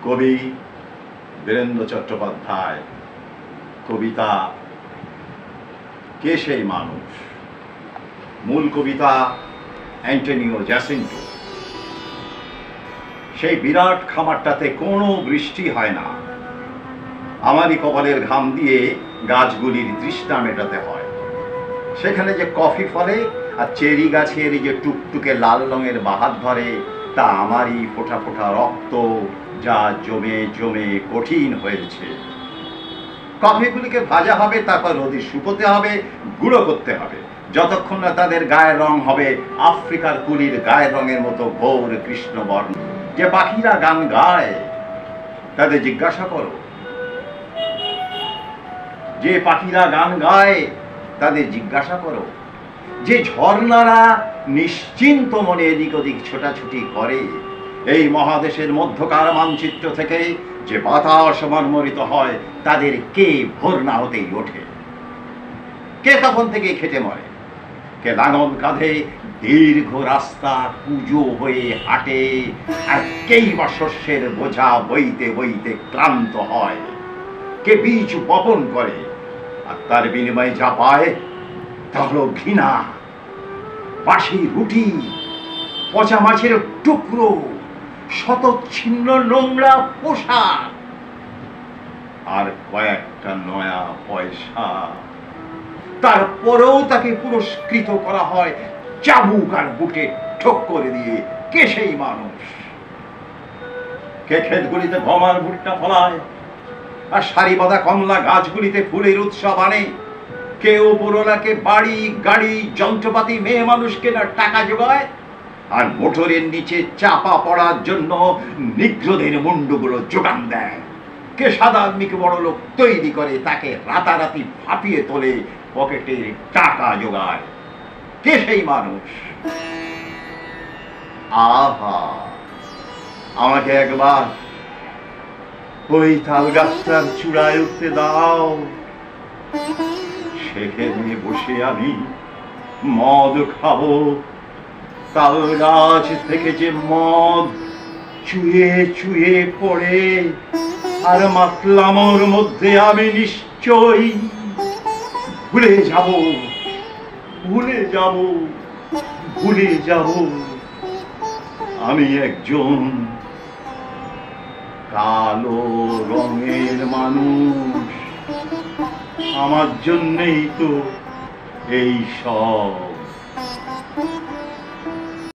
কবি বীরেন্দ্র চট্টোপাধ্যায় কবিতা কে সেই মানুষ, মূল কবিতা অ্যান্টনিও জ্যাসিন্টো। সেই বিরাট খামারটাতে কোনো বৃষ্টি হয় না, আমারই কপালের ঘাম দিয়ে গাছগুলির তৃষ্ণা মেটাতে হয়। সেখানে যে কফি ফলে আর চেরি গাছের যে টুকটুকে লাল রঙের বাহার ধরে, তা আমারই ফোঁটা ফোঁটা রক্ত, যা জমে জমে কঠিন হয়েছে। কফিগুলিকে ভাজা হবে, তারপর রোদে শুকোতে হবে, গুঁড়ো করতে হবে, যতক্ষণ না তাদের গায়ের রং হবে আফ্রিকার কুলির গায়ের রঙের মতো ঘোর কৃষ্ণবর্ণ। যে পাখিরা গান গায় তাদের জিজ্ঞাসা করো, যে পাখিরা গান গায় তাদের জিজ্ঞাসা করো, যে ঝর্ণারা নিশ্চিন্ত মনে এদিক ওদিক ছোটাছুটি করে, এই মহাদেশের মধ্যকার মানচিত্র থেকে যে বাতাস মর্মরিত হয়, তাদের কে ভোর না হতেই ওঠে? কে তখন থেকে খেটে মরে? কে লাঙল কাঁধে দীর্ঘ রাস্তা কুজো হয়ে হাঁটে, আর কেই বা শস্যের বোঝা বইতে বইতে ক্লান্ত হয়? কে বীজ বপন করে আর তার বিনিময়ে যা পায় তা হলো ঘৃণা, বাসি রুটি, পচা মাছের টুকরো, শতচ্ছিন্ন নোংরা পোশাক আর কয়েকটা নয়া পয়সা। তারপরেও তাকে পুরস্কৃত করা হয় চাবুক আর বুকে ঠোক্কর দিয়ে। কে সেই মানুষ? কে ক্ষেতগুলিতে গমার ভুট্টা ফলায় আর সারি বাঁধা কমলা গাছগুলিতে ফুলের উৎসব আনে? কে ওপরওয়ালাকে বাড়ি গাড়ি যন্ত্রপাতি মেয়ে মানুষ কেনার টাকা জোগায় আর মোটরের নিচে চাপা পড়ার জন্য নিগ্রোদের মুন্ডুগুলো যোগান দেয়? কে সাদা আদমিকে বড় লোক তৈরি করে, তাকে রাতারাতি ফাঁপিয়ে তোলে, পকেটের টাকা জোগায়? কে সেই মানুষ? আহা, আমাকে একবার ওই তাল গাছটার চূড়ায় উঠতে দাও, সেখানে বসে আমি মদ খাবো। তাল গাছ থেকে যে মদ চুয়ে চুয়ে পড়ে আর মাতলামোর মধ্যে আমি নিশ্চয়ই ভুলে যাব, ভুলে যাব, ভুলে যাব আমি একজন কালো রঙের মানুষ। আমার জন্যই তো এই সব।